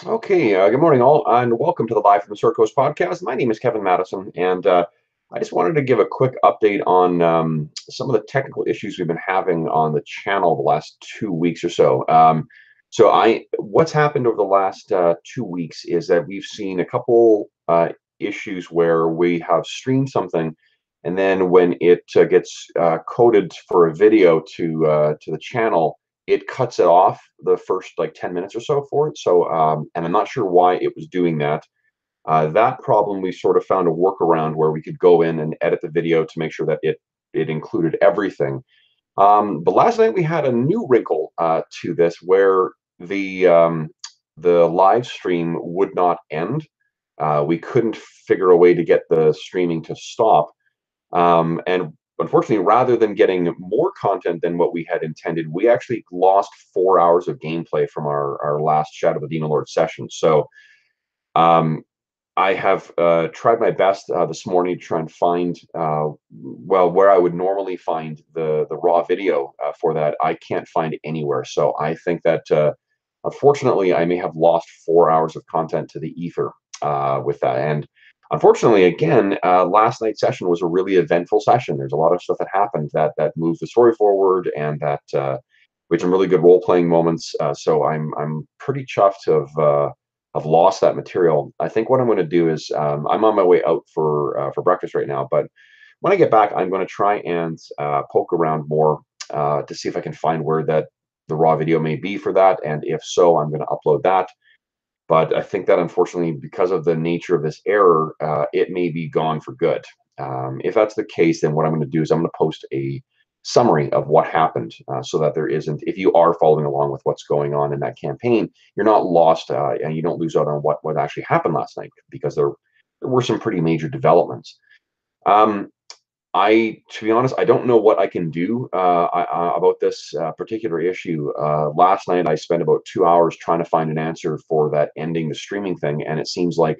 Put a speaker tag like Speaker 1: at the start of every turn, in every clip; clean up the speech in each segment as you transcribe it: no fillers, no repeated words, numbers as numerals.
Speaker 1: Okay, good morning, all, and welcome to the Live from the Sword Coast podcast. My name is Kevin Madison, and I just wanted to give a quick update on some of the technical issues we've been having on the channel the last 2 weeks or so. What's happened over the last 2 weeks is that we've seen a couple issues where we have streamed something, and then when it gets coded for a video to the channel, it cuts it off the first like 10 minutes or so for it. And I'm not sure why it was doing that. That problem, we sort of found a workaround where we could go in and edit the video to make sure that it included everything. But last night we had a new wrinkle to this where the live stream would not end. We couldn't figure a way to get the streaming to stop. And unfortunately, rather than getting more content than what we had intended, we actually lost 4 hours of gameplay from our last Shadow of the Demon Lord session. So um, I have tried my best this morning to try and find, well, where I would normally find the raw video for that. I can't find anywhere. So I think that unfortunately, I may have lost 4 hours of content to the ether with that. And unfortunately, again, last night's session was a really eventful session. There's a lot of stuff that happened that moved the story forward, and that we had some really good role playing moments. So I'm pretty chuffed to have lost that material. I think what I'm going to do is I'm on my way out for breakfast right now, but when I get back, I'm going to try and poke around more to see if I can find where that the raw video may be for that, and if so, I'm going to upload that. But I think that unfortunately, because of the nature of this error, it may be gone for good. If that's the case, then what I'm going to do is I'm going to post a summary of what happened so that there isn't, if you are following along with what's going on in that campaign, you're not lost and you don't lose out on what actually happened last night, because there were some pretty major developments. Um, to be honest, I don't know what I can do about this particular issue. Last night, I spent about 2 hours trying to find an answer for that ending the streaming thing, and it seems like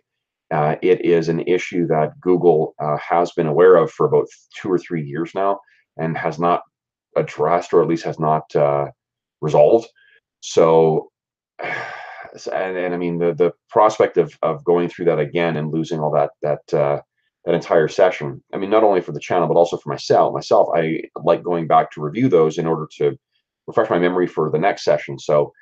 Speaker 1: it is an issue that Google has been aware of for about 2 or 3 years now, and has not addressed, or at least has not resolved. So, and I mean, the prospect of going through that again and losing all that entire session. I mean, not only for the channel but also for myself. I like going back to review those in order to refresh my memory for the next session. So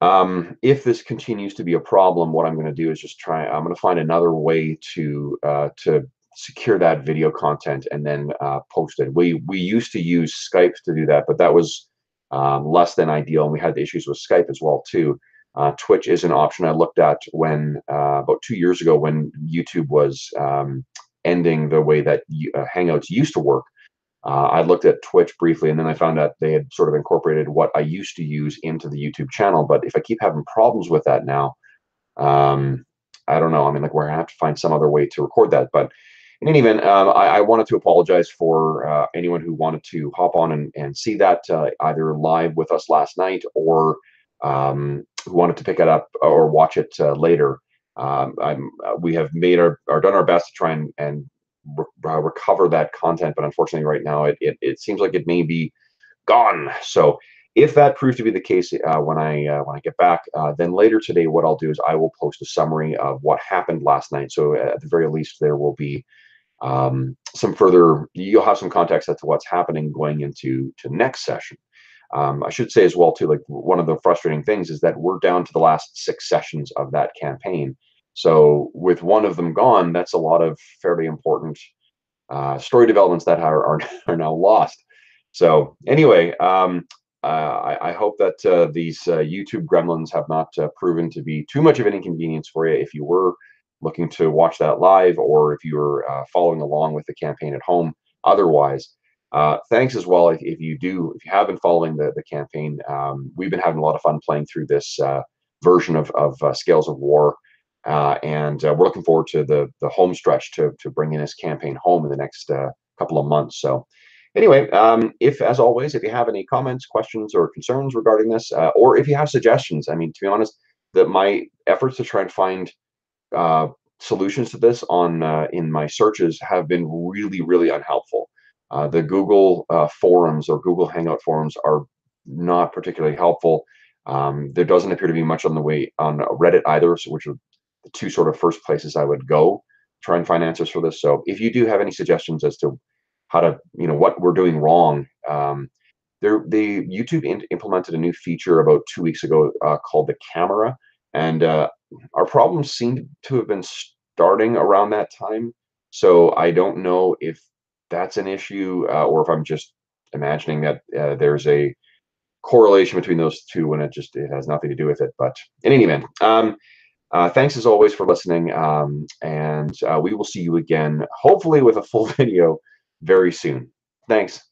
Speaker 1: if this continues to be a problem, what I'm going to do is I'm going to find another way to secure that video content and then post it. We used to use Skype to do that, but that was less than ideal, and we had issues with Skype as well too. Twitch is an option I looked at when about 2 years ago, when YouTube was ending the way that Hangouts used to work. I looked at Twitch briefly, and then I found out they had sort of incorporated what I used to use into the YouTube channel. But if I keep having problems with that now, um, I don't know. I mean, like, we're gonna have to find some other way to record that. But in any event, I wanted to apologize for anyone who wanted to hop on and see that either live with us last night, or who wanted to pick it up or watch it later. We have made our done our best to try and recover that content, but unfortunately, right now it seems like it may be gone. So if that proves to be the case when I get back, then later today, what I'll do is I will post a summary of what happened last night. So at the very least, there will be some further. You'll have some context as to what's happening going into to next session. I should say as well too, like, one of the frustrating things is that we're down to the last 6 sessions of that campaign. So with one of them gone, that's a lot of fairly important story developments that are now lost. So anyway, I hope that these YouTube gremlins have not proven to be too much of an inconvenience for you if you were looking to watch that live, or if you were following along with the campaign at home. Otherwise, thanks as well if you have been following the campaign. We've been having a lot of fun playing through this version of Scales of War. And we're looking forward to the home stretch to bringing this campaign home in the next couple of months. So anyway, if, as always, if you have any comments, questions, or concerns regarding this, or if you have suggestions, I mean, to be honest, that my efforts to try and find uh, solutions to this on in my searches have been really, really unhelpful. The Google forums or Google Hangout forums are not particularly helpful. There doesn't appear to be much on the way on Reddit either, so which are the two sort of first places I would go try and find answers for this. So if you do have any suggestions as to how to, what we're doing wrong, they YouTube implemented a new feature about 2 weeks ago called the camera, and our problems seem to have been starting around that time. So I don't know if that's an issue or if I'm just imagining that there's a correlation between those two when it has nothing to do with it. But in any event, thanks as always for listening, and we will see you again, hopefully with a full video very soon. Thanks.